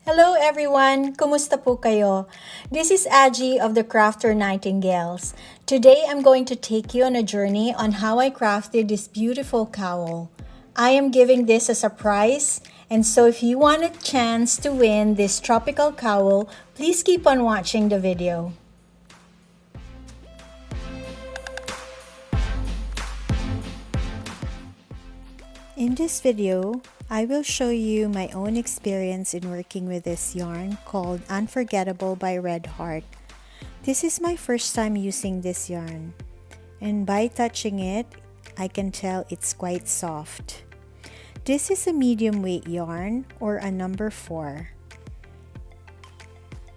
Hello everyone! Kumusta po kayo? This is Adji of the Crafter Nightingales. Today I'm going to take you on a journey on how I crafted this beautiful cowl. I am giving this as a prize, and so if you want a chance to win this tropical cowl, please keep on watching the video. In this video, I will show you my own experience in working with this yarn called Unforgettable by Red Heart. This is my first time using this yarn, and by touching it, I can tell it's quite soft. This is a medium weight yarn or a number 4,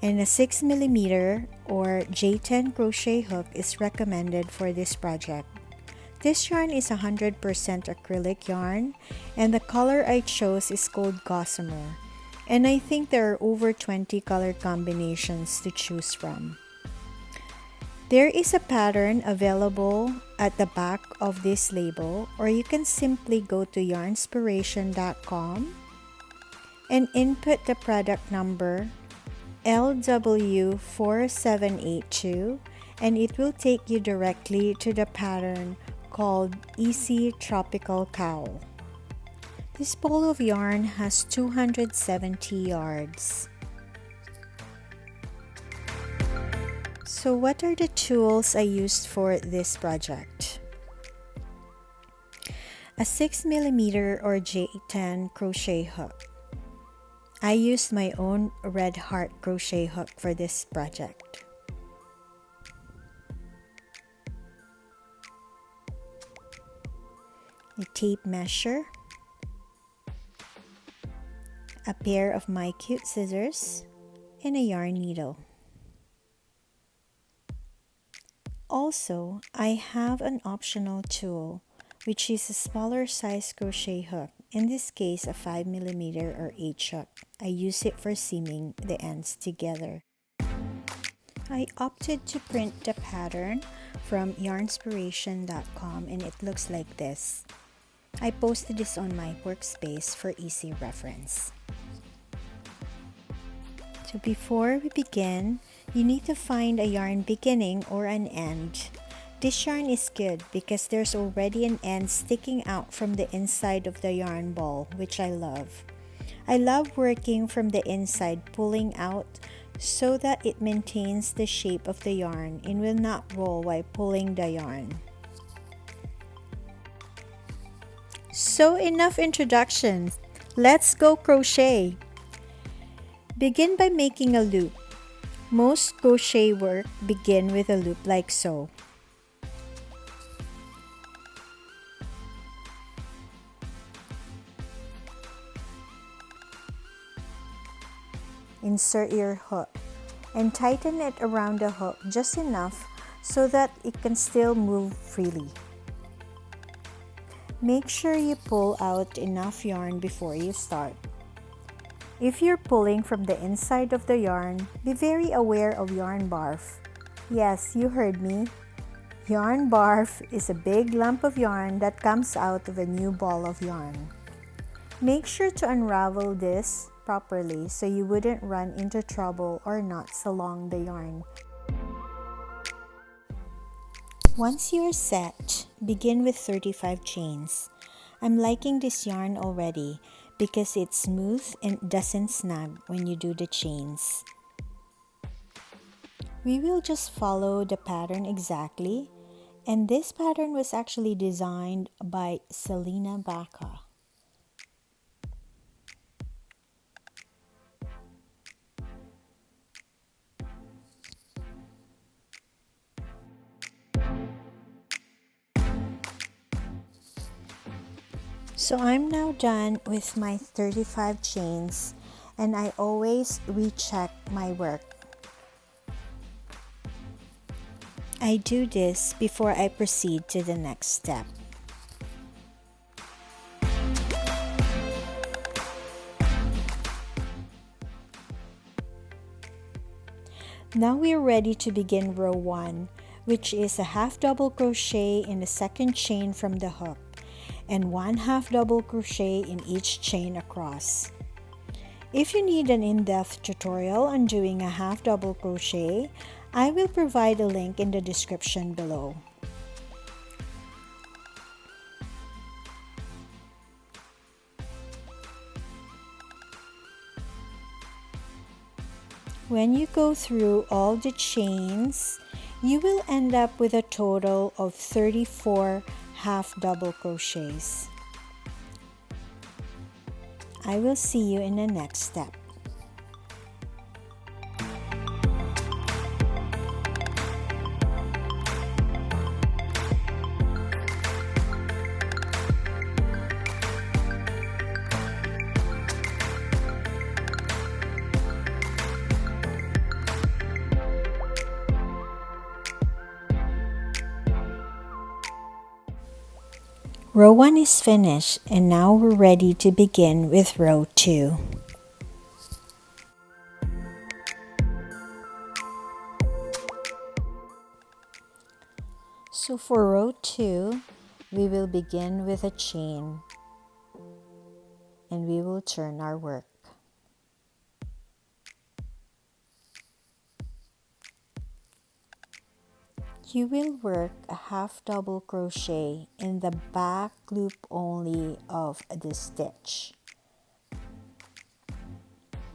and a 6mm or J10 crochet hook is recommended for this project. This yarn is 100% acrylic yarn, and the color I chose is called Gossamer, and I think there are over 20 color combinations to choose from. There is a pattern available at the back of this label, or you can simply go to yarnspiration.com and input the product number LW4782, and it will take you directly to the pattern called Easy Tropical Cowl. This ball of yarn has 270 yards. So what are the tools I used for this project? A 6mm or J10 crochet hook. I used my own Red Heart crochet hook for this project. A tape measure, a pair of my cute scissors, and a yarn needle. Also, I have an optional tool, which is a smaller size crochet hook, in this case a 5mm or H hook. I use it for seaming the ends together. I opted to print the pattern from yarnspiration.com, and it looks like this. I posted this on my workspace for easy reference. So before we begin, you need to find a yarn beginning or an end. This yarn is good because there's already an end sticking out from the inside of the yarn ball, which I love. I love working from the inside, pulling out so that it maintains the shape of the yarn and will not roll while pulling the yarn. So enough introductions. Let's go crochet. Begin by making a loop. Most crochet work begin with a loop like so. Insert your hook and tighten it around the hook just enough so that it can still move freely. Make sure you pull out enough yarn before you start. If you're pulling from the inside of the yarn, be very aware of yarn barf. Yes, you heard me. Yarn barf is a big lump of yarn that comes out of a new ball of yarn. Make sure to unravel this properly so you wouldn't run into trouble or knots along the yarn. Once you're set, begin with 35 chains. I'm liking this yarn already because it's smooth and doesn't snag when you do the chains. We will just follow the pattern exactly, and this pattern was actually designed by Selena Baca. So I'm now done with my 35 chains, and I always recheck my work. I do this before I proceed to the next step. Now we are ready to begin row 1, which is a half double crochet in the second chain from the hook, and 1 half double crochet in each chain across. If you need an in-depth tutorial on doing a half double crochet, I will provide a link in the description below. When you go through all the chains, you will end up with a total of 34 half double crochets. I will see you in the next step. Row 1 is finished, and now we're ready to begin with row 2. So for row 2, we will begin with a chain, and we will turn our work. You will work a half double crochet in the back loop only of the stitch.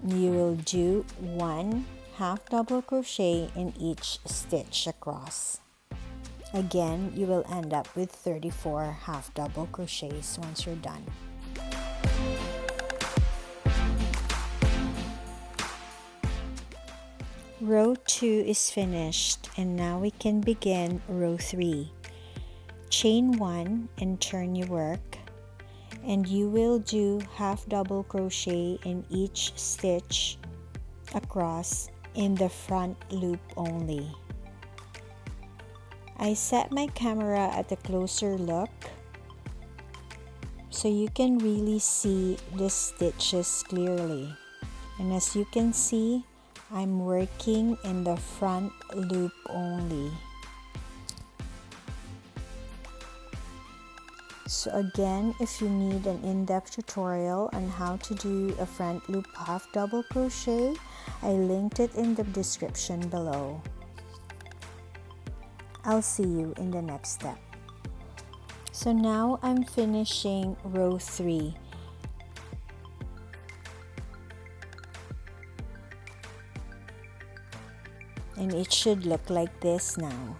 You will do 1 half double crochet in each stitch across. Again, you will end up with 34 half double crochets once you're done. Row 2 is finished, and now we can begin row 3. Chain 1 and turn your work, and you will do half double crochet in each stitch across in the front loop only. I set my camera at a closer look so you can really see the stitches clearly, and as you can see, I'm working in the front loop only. So again, if you need an in-depth tutorial on how to do a front loop half double crochet, I linked it in the description below. I'll see you in the next step. So now I'm finishing row 3. And it should look like this now.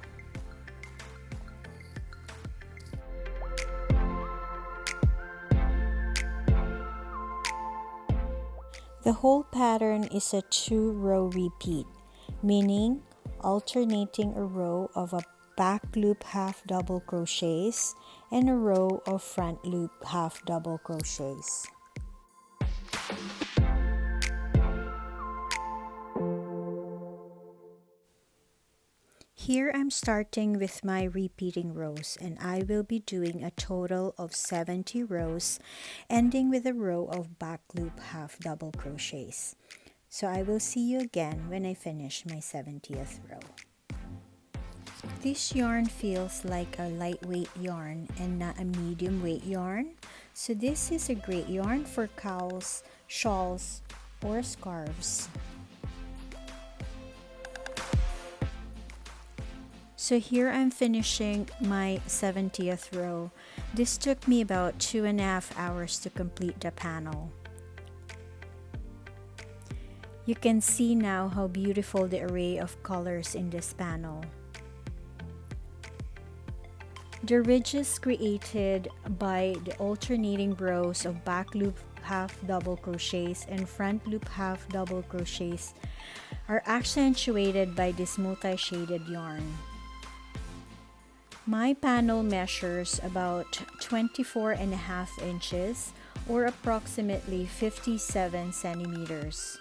The whole pattern is a 2-row repeat, meaning alternating a row of a back loop half double crochets and a row of front loop half double crochets. Here I'm starting with my repeating rows, and I will be doing a total of 70 rows, ending with a row of back loop half double crochets. So I will see you again when I finish my 70th row. This yarn feels like a lightweight yarn and not a medium weight yarn. So this is a great yarn for cowls, shawls, or scarves. So here I'm finishing my 70th row. This took me about 2.5 hours to complete the panel. You can see now how beautiful the array of colors in this panel. The ridges created by the alternating rows of back loop half double crochets and front loop half double crochets are accentuated by this multi-shaded yarn. My panel measures about 24.5 inches or approximately 57 centimeters.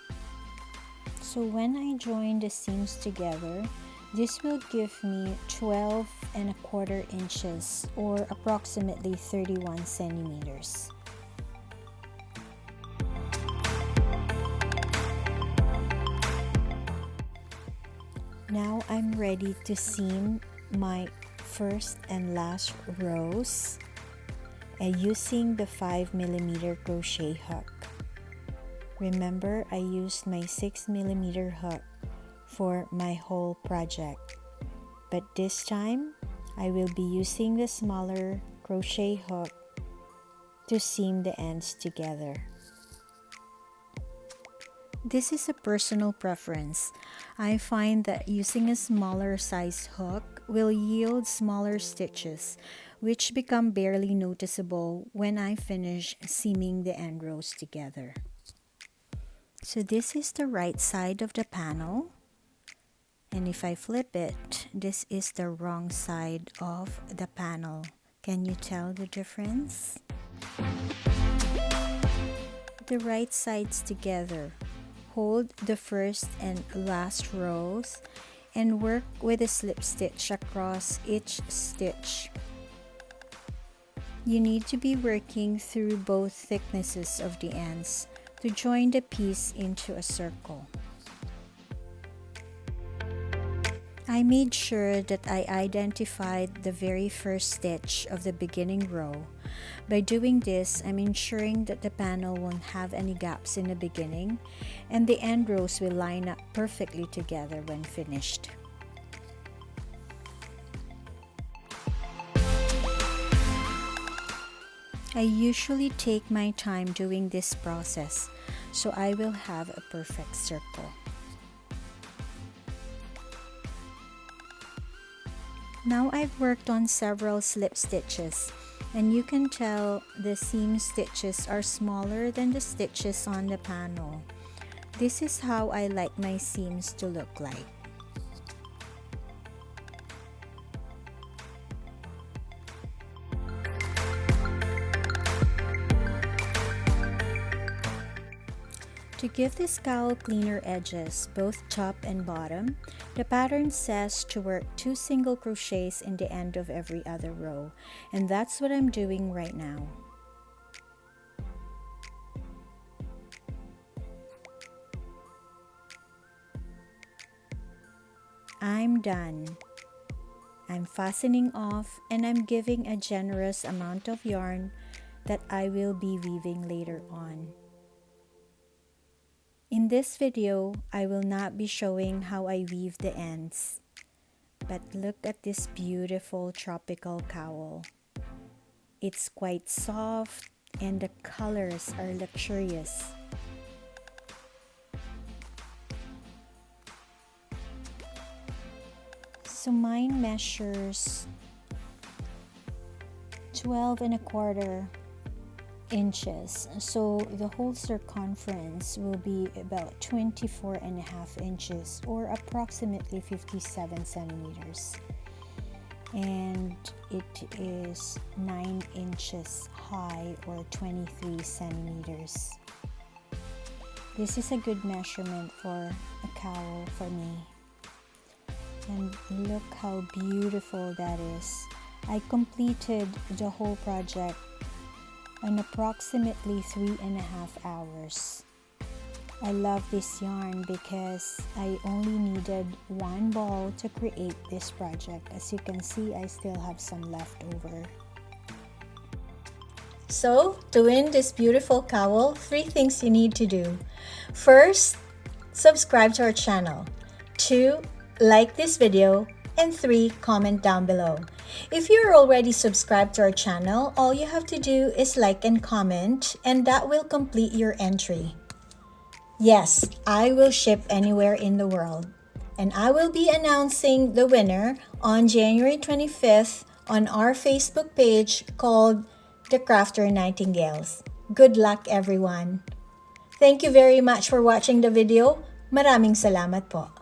So when I join the seams together, this will give me 12.25 inches or approximately 31 centimeters. Now I'm ready to seam my first and last rows using the 5mm crochet hook. Remember, I used my 6mm hook for my whole project, but this time I will be using the smaller crochet hook to seam the ends together. This is a personal preference. I find that using a smaller size hook will yield smaller stitches, which become barely noticeable when I finish seaming the end rows together. So this is the right side of the panel, and if I flip it, this is the wrong side of the panel. Can you tell the difference? The right sides together. Hold the first and last rows and work with a slip stitch across each stitch. You need to be working through both thicknesses of the ends to join the piece into a circle. I made sure that I identified the very first stitch of the beginning row. By doing this, I'm ensuring that the panel won't have any gaps in the beginning and the end rows will line up perfectly together when finished. I usually take my time doing this process, so I will have a perfect circle. Now I've worked on several slip stitches, and you can tell the seam stitches are smaller than the stitches on the panel. This is how I like my seams to look like. To give this cowl cleaner edges, both top and bottom, the pattern says to work 2 single crochets in the end of every other row, and that's what I'm doing right now. I'm done. I'm fastening off and I'm giving a generous amount of yarn that I will be weaving later on. In this video, I will not be showing how I weave the ends, but look at this beautiful tropical cowl. It's quite soft and the colors are luxurious. So mine measures 12.25 inches, so the whole circumference will be about 24.5 inches or approximately 57 centimeters, and it is 9 inches high or 23 centimeters. This is a good measurement for a cowl for me, and look how beautiful that is. I completed the whole project in approximately 3.5 hours. I love this yarn because I only needed 1 ball to create this project. As you can see, I still have some left over. So, to win this beautiful cowl, 3 things you need to do. First, subscribe to our channel. 2, like this video. And 3, comment down below. If you're already subscribed to our channel, all you have to do is like and comment, and that will complete your entry. Yes, I will ship anywhere in the world, and I will be announcing the winner on January 25th on our Facebook page called The Crafter Nightingales. Good luck, everyone. Thank you very much for watching the video. Maraming salamat po.